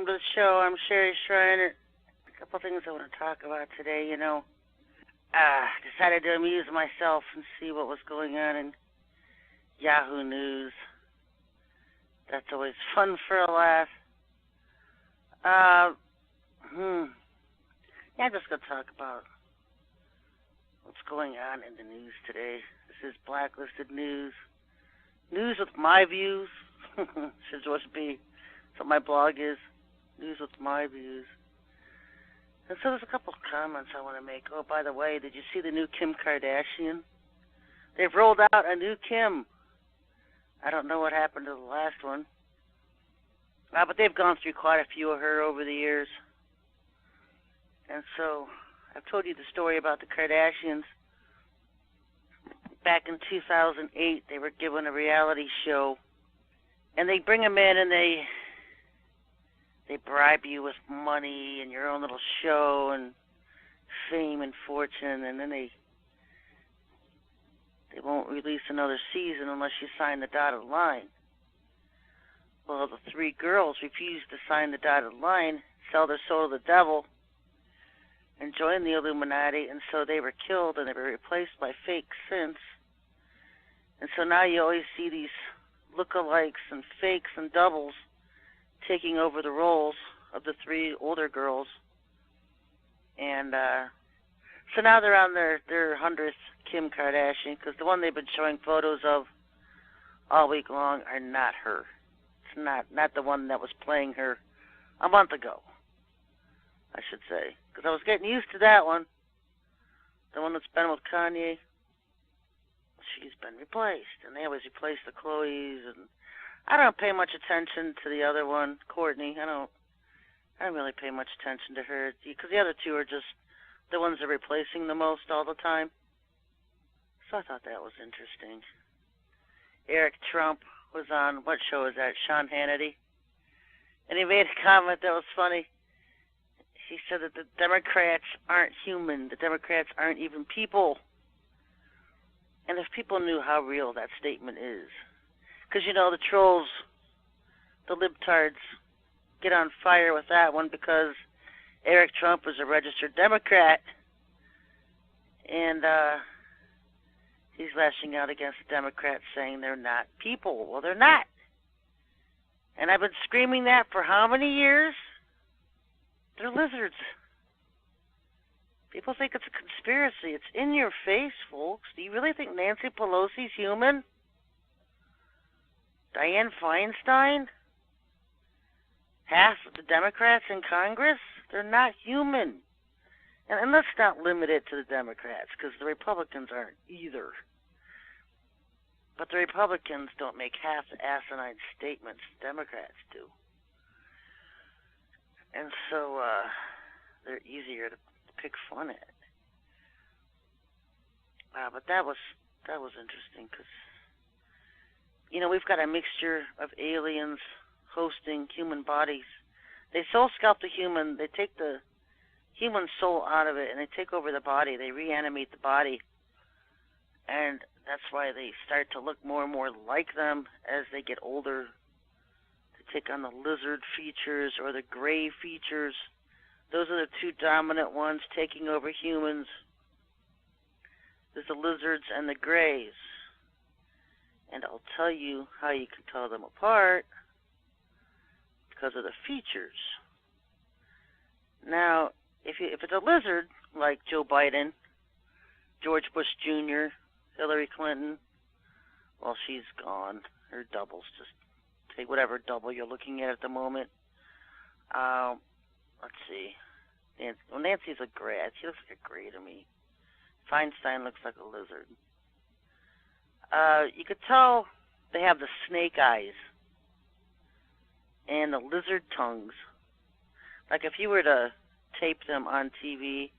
welcome to the show. I'm Sherry Schreiner. A couple things I want to talk about today, decided to amuse myself and see what was going on in Yahoo News. That's always fun for a laugh. I'm just going to talk about what's going on in the news today. This is Blacklisted News. News with my views. Should just be what my blog is. News with my views. And so there's a couple of comments I want to make. Oh, by the way, did you see the new Kim Kardashian? They've rolled out a new Kim. I don't know what happened to the last one. But they've gone through quite a few of her over the years. And so I've told you the story about the Kardashians. Back in 2008, they were given a reality show. And they bring them in and they bribe you with money and your own little show and fame and fortune, and then they won't release another season unless you sign the dotted line. Well, the three girls refused to sign the dotted line, sell their soul to the devil, and join the Illuminati, and so they were killed and they were replaced by fake saints. And so now you always see these lookalikes and fakes and doubles taking over the roles of the three older girls. And so now they're on their 100th Kim Kardashian, because the one they've been showing photos of all week long are not her. It's not the one that was playing her a month ago, I should say. Because I was getting used to that one. The one that's been with Kanye. She's been replaced, and they always replace the Chloes, and I don't pay much attention to the other one, Courtney. I don't really pay much attention to her, because the other two are just the ones that are replacing the most all the time. So I thought that was interesting. Eric Trump was on, what show is that, Sean Hannity? And he made a comment that was funny. He said that the Democrats aren't human. The Democrats aren't even people. And if people knew how real that statement is, because, the trolls, the libtards, get on fire with that one because Eric Trump is a registered Democrat, and he's lashing out against the Democrats, saying they're not people. Well, they're not. And I've been screaming that for how many years? They're lizards. People think it's a conspiracy. It's in your face, folks. Do you really think Nancy Pelosi's human? Dianne Feinstein? Half of the Democrats in Congress? They're not human. And let's not limit it to the Democrats, because the Republicans aren't either. But the Republicans don't make half the asinine statements the Democrats do. And so they're easier to pick fun at. But that was interesting, because we've got a mixture of aliens hosting human bodies. They soul scalp the human. They take the human soul out of it, and they take over the body. They reanimate the body, and that's why they start to look more and more like them as they get older. They take on the lizard features or the gray features. Those are the two dominant ones taking over humans. There's the lizards and the grays. And I'll tell you how you can tell them apart because of the features. Now, if it's a lizard, like Joe Biden, George Bush Jr., Hillary Clinton, well, she's gone. Her doubles, just take whatever double you're looking at the moment. Let's see. Nancy's a gray. She looks like a gray to me. Feinstein looks like a lizard. You could tell they have the snake eyes and the lizard tongues. Like if you were to tape them on TV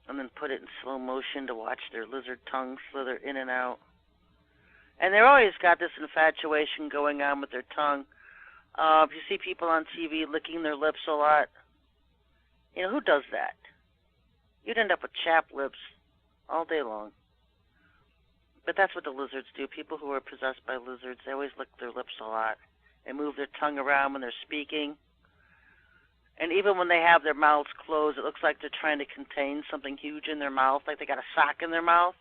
and then put it in slow motion to watch their lizard tongues slither in and out. And they've always got this infatuation going on with their tongue. If you see people on TV licking their lips a lot, who does that? You'd end up with chapped lips all day long. But that's what the lizards do. People who are possessed by lizards, they always lick their lips a lot. They move their tongue around when they're speaking. And even when they have their mouths closed, it looks like they're trying to contain something huge in their mouth, like they got a sock in their mouth.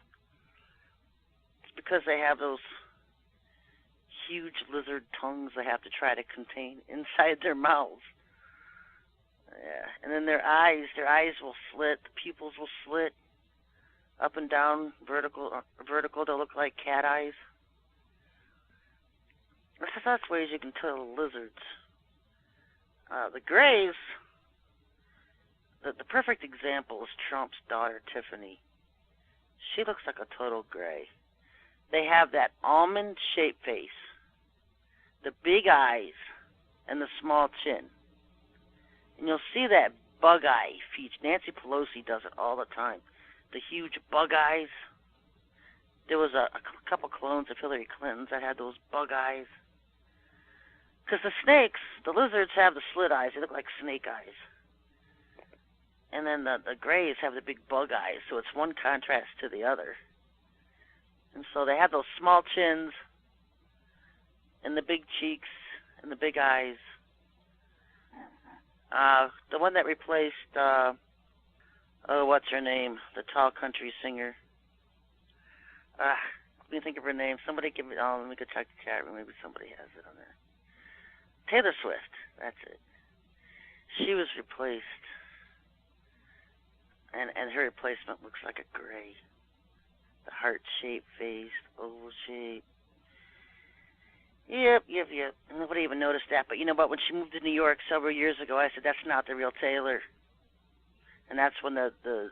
It's because they have those huge lizard tongues they have to try to contain inside their mouths. Yeah. And then their eyes will slit, the pupils will slit up and down, vertical. They'll look like cat eyes. That's ways you can tell lizards. The grays, the perfect example is Trump's daughter, Tiffany. She looks like a total gray. They have that almond-shaped face, the big eyes, and the small chin. And you'll see that bug eye feature. Nancy Pelosi does it all the time. The huge bug eyes. There was a couple clones of Hillary Clinton's that had those bug eyes. Because the snakes, the lizards have the slit eyes. They look like snake eyes. And then the grays have the big bug eyes. So it's one contrast to the other. And so they have those small chins and the big cheeks and the big eyes. The one that replaced, what's her name? The tall country singer. Let me think of her name. Somebody give me, let me go check the chat room. Maybe somebody has it on there. Taylor Swift. That's it. She was replaced. And her replacement looks like a gray. The heart-shaped face, oval shape. Yep. Nobody even noticed that. But you know what? When she moved to New York several years ago, I said, that's not the real Taylor. And that's when the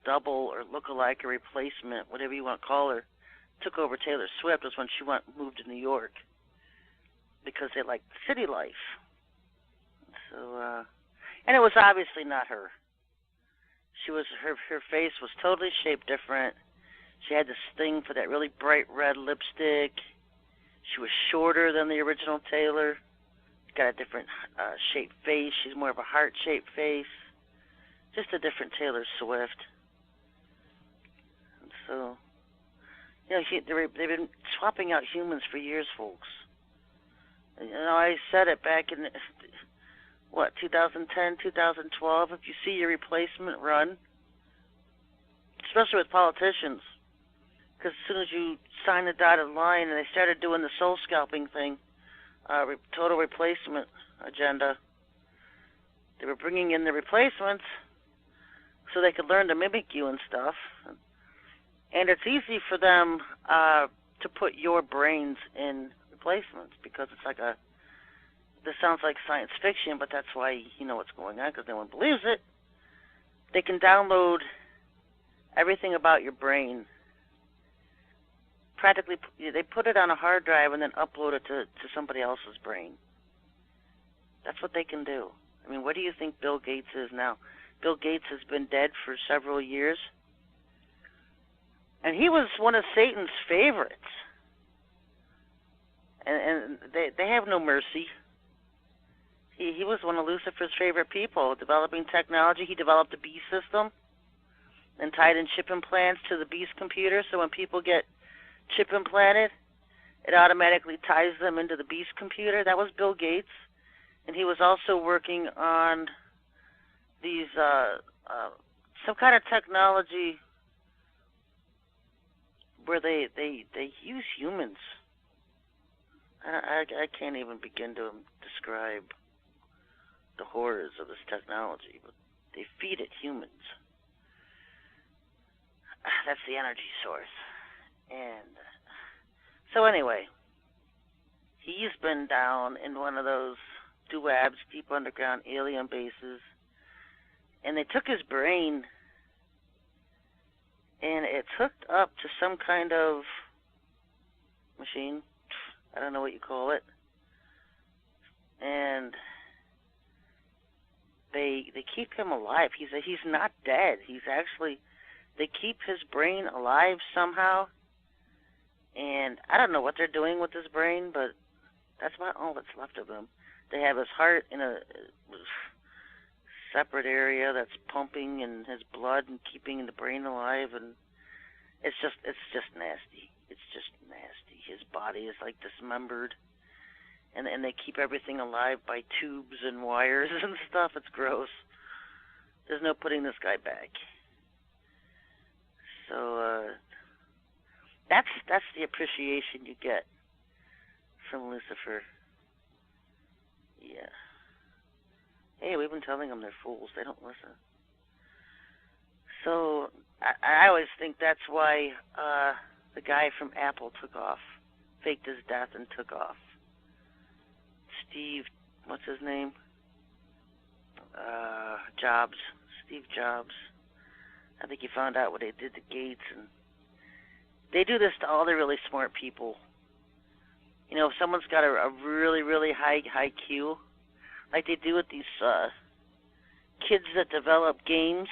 double or look-alike or replacement, whatever you want to call her, took over Taylor Swift, was when she moved to New York. Because they liked city life. So, and it was obviously not her. Her face was totally shaped different. She had this thing for that really bright red lipstick. She was shorter than the original Taylor. Got a different shaped face. She's more of a heart-shaped face. Just a different Taylor Swift. And so, you know, they've been swapping out humans for years, folks. You know, I said it back in, 2010, 2012. If you see your replacement run, especially with politicians, because as soon as you sign the dotted line and they started doing the soul scalping thing, total replacement agenda, they were bringing in the replacements so they could learn to mimic you and stuff. And it's easy for them to put your brains in replacements because it's like this sounds like science fiction, but that's why you know what's going on, because no one believes it. They can download everything about your brain. Practically, they put it on a hard drive and then upload it to somebody else's brain. That's what they can do. I mean, what do you think Bill Gates is now? Bill Gates has been dead for several years. And he was one of Satan's favorites. And they have no mercy. He was one of Lucifer's favorite people, developing technology. He developed a beast system and tied in chip implants to the beast computer. So when people get chip implanted, it automatically ties them into the beast computer. That was Bill Gates. And he was also working on these, some kind of technology where they use humans. I can't even begin to describe the horrors of this technology, but they feed it humans. That's the energy source. And so anyway, he's been down in one of those DUABs, deep underground alien bases, and they took his brain and it's hooked up to some kind of machine. I don't know what you call it. And they keep him alive. He's not dead. They keep his brain alive somehow. And I don't know what they're doing with his brain, but that's about all that's left of him. They have his heart in a separate area that's pumping and his blood and keeping the brain alive, and it's just nasty. It's just nasty. His body is like dismembered, And they keep everything alive by tubes and wires and stuff. It's gross. There's no putting this guy back. So that's the appreciation you get from Lucifer. Yeah. Hey, we've been telling them they're fools. They don't listen. So I always think that's why the guy from Apple took off, faked his death and took off. Steve, what's his name? Jobs. Steve Jobs. I think he found out what they did to Gates, and they do this to all the really smart people. You know, if someone's got a really, really high IQ, like they do with these kids that develop games,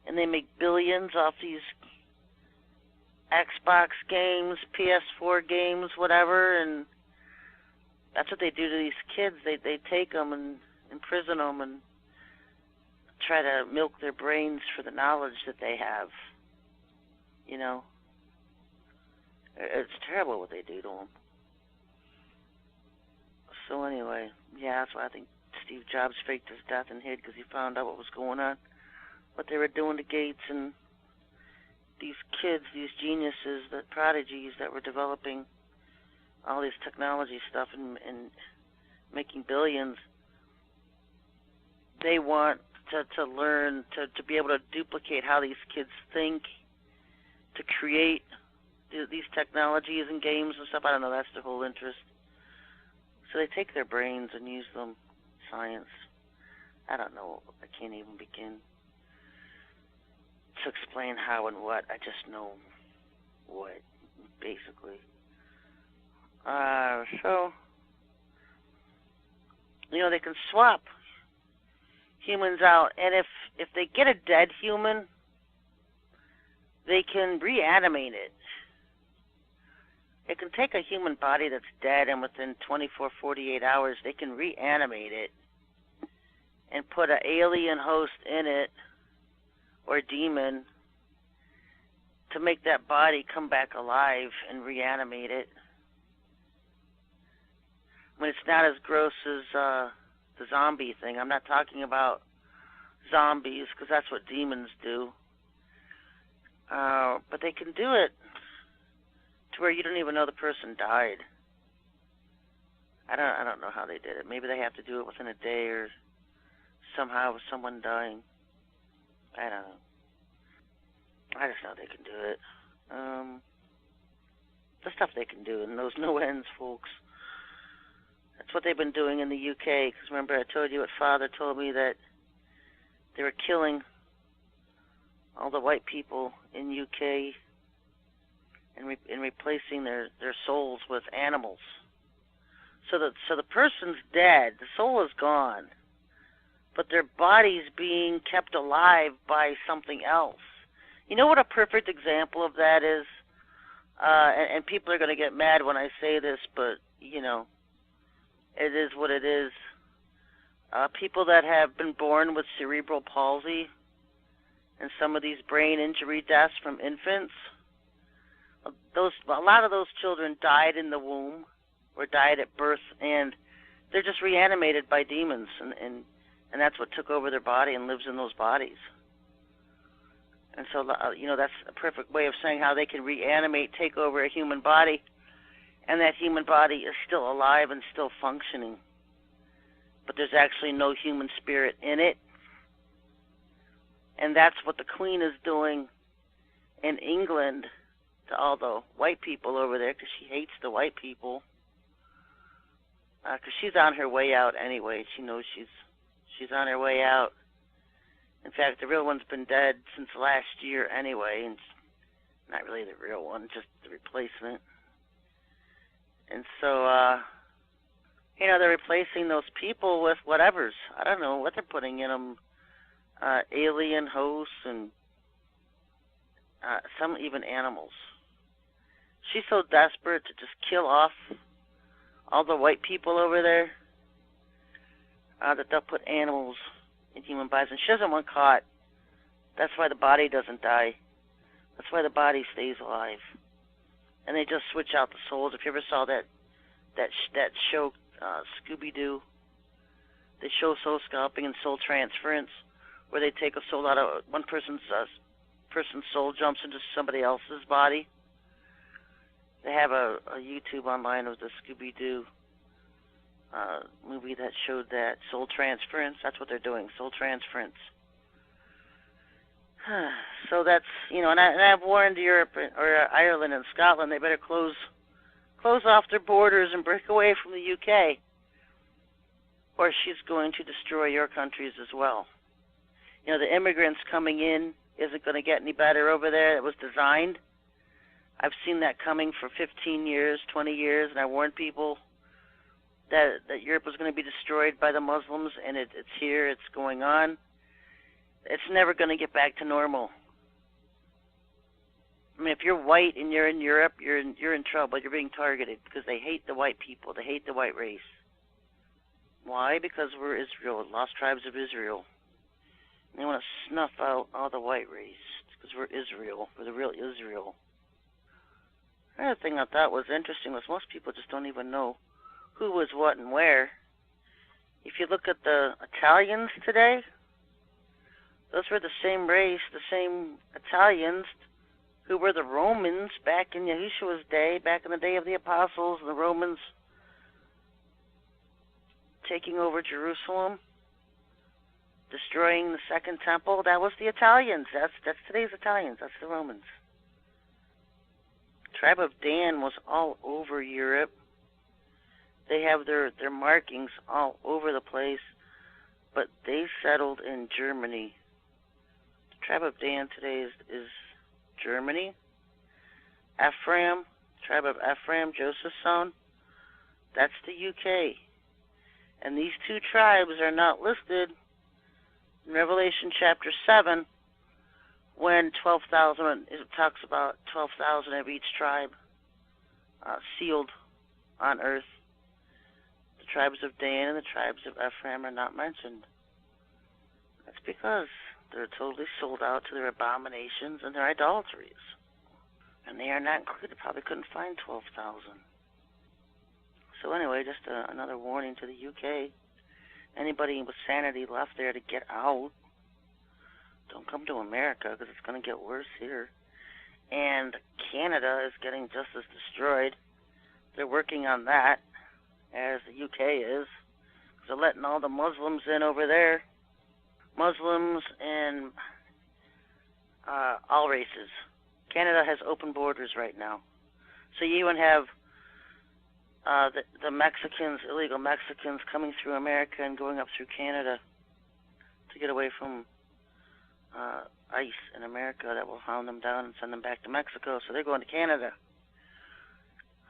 and they make billions off these Xbox games, PS4 games, whatever, and that's what they do to these kids. They take them and imprison them and try to milk their brains for the knowledge that they have. You know? It's terrible what they do to them. So anyway, yeah, that's why I think Steve Jobs faked his death and hid, because he found out what was going on, what they were doing to Gates and these kids, these geniuses, the prodigies that were developing all this technology stuff and making billions. They want to learn, to be able to duplicate how these kids think, to create these technologies and games and stuff. I don't know, that's their whole interest. So they take their brains and use them. Science. I don't know. I can't even begin to explain how and what. I just know what, basically. So, you know, they can swap humans out, and if they get a dead human, they can reanimate it. It can take a human body that's dead, and within 24, 48 hours, they can reanimate it and put an alien host in it, or a demon, to make that body come back alive and reanimate it. I mean, it's not as gross as the zombie thing. I'm not talking about zombies, because that's what demons do. But they can do it to where you don't even know the person died. I don't know how they did it. Maybe they have to do it within a day or somehow with someone dying. I don't know. I just know they can do it. The stuff they can do, and knows no ends, folks. That's what they've been doing in the UK. Because remember, I told you what Father told me, that they were killing all the white people in UK and replacing their souls with animals. So the person's dead, the soul is gone, but their body's being kept alive by something else. You know what a perfect example of that is? And people are going to get mad when I say this, but, you know, it is what it is. People that have been born with cerebral palsy and some of these brain injury deaths from infants, a lot of those children died in the womb or died at birth, and they're just reanimated by demons, and that's what took over their body and lives in those bodies. And so, you know, that's a perfect way of saying how they can reanimate, take over a human body, and that human body is still alive and still functioning. But there's actually no human spirit in it. And that's what the Queen is doing in England to all the white people over there, because she hates the white people. Because she's on her way out anyway. She knows she's on her way out. In fact, the real one's been dead since last year anyway, and not really the real one, just the replacement. And so, you know, they're replacing those people with whatevers. I don't know what they're putting in them. Alien hosts and some even animals. She's so desperate to just kill off all the white people over there that they'll put animals in human bodies. And she doesn't want caught. That's why the body doesn't die. That's why the body stays alive. And they just switch out the souls. If you ever saw that that show Scooby-Doo. They show soul scalping and soul transference, where they take a soul out of one person's soul, jumps into somebody else's body. They have a YouTube online of the Scooby-Doo movie that showed that soul transference. That's what they're doing, soul transference. So that's, and I've warned Europe or Ireland and Scotland, they better close off their borders and break away from the UK, or she's going to destroy your countries as well. The immigrants coming in isn't going to get any better over there. It was designed. I've seen that coming for 15 years, 20 years, and I warned people that Europe was going to be destroyed by the Muslims, and it's here, it's going on. It's never going to get back to normal. I mean, if you're white and you're in Europe, you're in trouble. You're being targeted because they hate the white people. They hate the white race. Why? Because we're Israel, lost tribes of Israel. And they want to snuff out all the white race because we're Israel. We're the real Israel. Another thing I thought was interesting was most people just don't even know who was what and where. If you look at the Italians today, those were the same race, the same Italians who were the Romans back in Yahushua's day, back in the day of the apostles, and the Romans taking over Jerusalem, destroying the Second Temple. That was the Italians. That's today's Italians. That's the Romans. The tribe of Dan was all over Europe. They have their markings all over the place, but they settled in Germany. The tribe of Dan today is Germany. Ephraim, tribe of Ephraim, Joseph's son, that's the UK. And these two tribes are not listed in Revelation chapter 7 when 12,000, it talks about 12,000 of each tribe sealed on earth. The tribes of Dan and the tribes of Ephraim are not mentioned. That's because they're totally sold out to their abominations and their idolatries. And they are not included. Probably couldn't find 12,000. So anyway, just another warning to the UK. Anybody with sanity left there to get out. Don't come to America because it's going to get worse here. And Canada is getting just as destroyed. They're working on that, as the UK is. Because they're letting all the Muslims in over there. Muslims and all races. Canada has open borders right now. So you even have the Mexicans, illegal Mexicans, coming through America and going up through Canada to get away from ICE in America that will hound them down and send them back to Mexico. So they're going to Canada.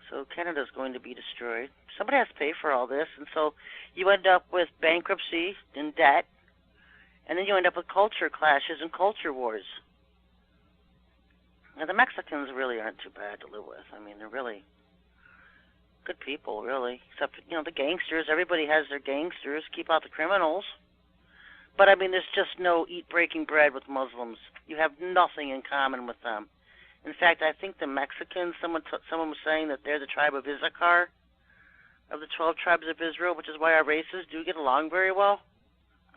So Canada's going to be destroyed. Somebody has to pay for all this, and so you end up with bankruptcy and debt, and then you end up with culture clashes and culture wars. Now, the Mexicans really aren't too bad to live with. I mean, they're really good people, really. Except, the gangsters. Everybody has their gangsters. Keep out the criminals. But, I mean, there's just no eat breaking bread with Muslims. You have nothing in common with them. In fact, I think the Mexicans, someone was saying that they're the tribe of Issachar, of the 12 tribes of Israel, which is why our races do get along very well.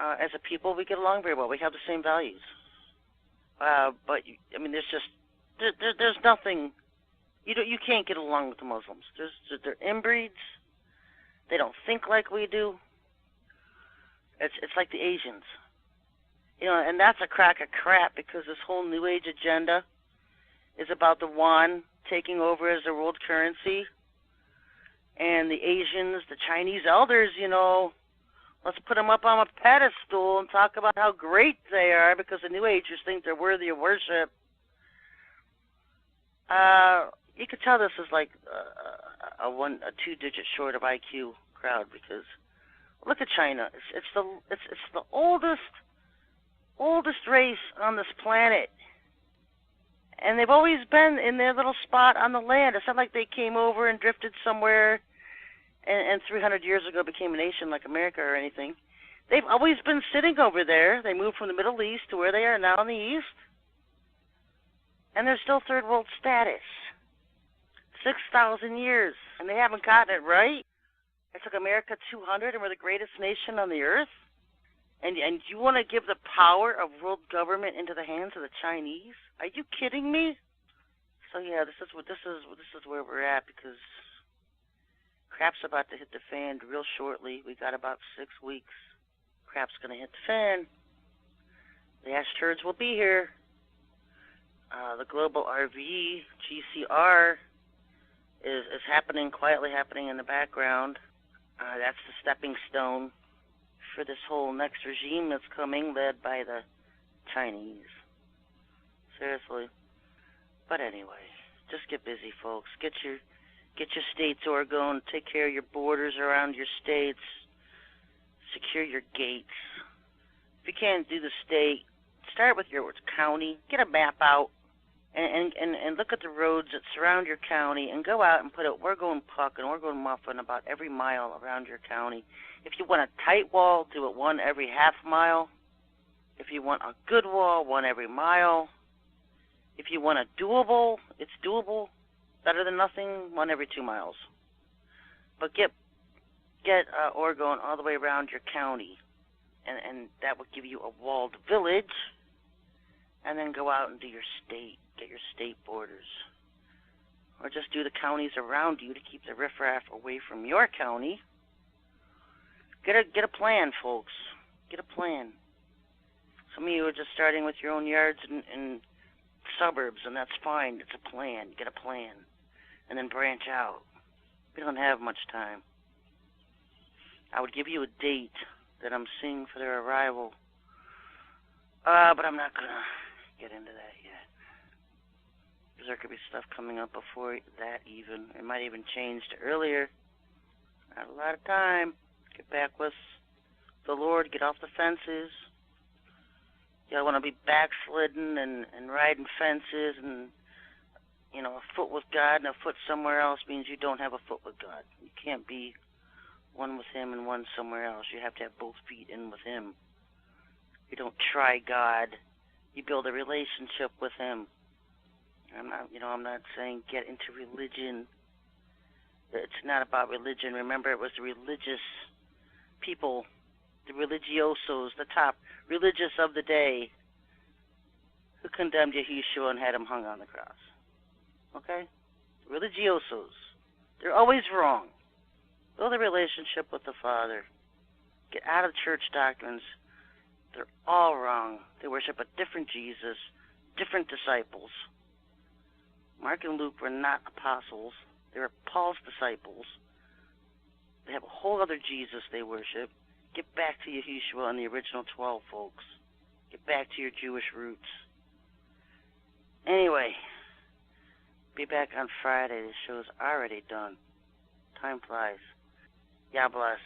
As a people, we get along very well. We have the same values. But, I mean, there's nothing. You can't get along with the Muslims. They're inbreeds. They don't think like we do. It's like the Asians. And that's a crock of crap because this whole New Age agenda is about the yuan taking over as the world currency. And the Asians, the Chinese elders, let's put them up on a pedestal and talk about how great they are because the New Agers think they're worthy of worship. You could tell this is like a two-digit short of IQ crowd because look at China. It's the oldest race on this planet, and they've always been in their little spot on the land. It's not like they came over and drifted somewhere and 300 years ago became a nation like America or anything. They've always been sitting over there. They moved from the Middle East to where they are now in the East, and they're still third world status. 6,000 years, and they haven't gotten it right. It took America 200, and we're the greatest nation on the earth. And you want to give the power of world government into the hands of the Chinese? Are you kidding me? So yeah, this is where we're at, because crap's about to hit the fan real shortly. We got about 6 weeks. Crap's gonna hit the fan. The ash turds will be here. The global RV, GCR, is quietly happening in the background. That's the stepping stone for this whole next regime that's coming, led by the Chinese. Seriously. But anyway, just get busy, folks. Get your states Oregon. Take care of your borders around your states. Secure your gates. If you can't do the state, start with your county. Get a map out and look at the roads that surround your county, and go out and put it. We're going puck and we're going muffin about every mile around your county. If you want a tight wall, do it one every half mile. If you want a good wall, one every mile. If you want a doable, it's doable, better than nothing, one every 2 miles. But get Oregon all the way around your county, and that would give you a walled village. And then go out and do your state, get your state borders. Or just do the counties around you to keep the riffraff away from your county. Get a plan, folks. Get a plan. Some of you are just starting with your own yards and suburbs, and that's fine. It's a plan. Get a plan. And then branch out. We don't have much time. I would give you a date that I'm seeing for their arrival. But I'm not going to get into that yet. Because there could be stuff coming up before that even. It might even change to earlier. Not a lot of time. Get back with the Lord. Get off the fences. You don't want to be backslidden and riding fences, and a foot with God and a foot somewhere else means you don't have a foot with God. You can't be one with Him and one somewhere else. You have to have both feet in with Him. You don't try God. You build a relationship with Him. I'm not saying get into religion. It's not about religion. Remember, it was the religious people, the religiosos, the top religious of the day, who condemned Yahushua and had him hung on the cross. Okay? Religiosos. They're always wrong. Build a relationship with the Father. Get out of church doctrines. They're all wrong. They worship a different Jesus, different disciples. Mark and Luke were not apostles. They were Paul's disciples. They have a whole other Jesus they worship. Get back to Yahushua and the original 12, folks. Get back to your Jewish roots. Anyway, be back on Friday. The show's already done. Time flies. God bless.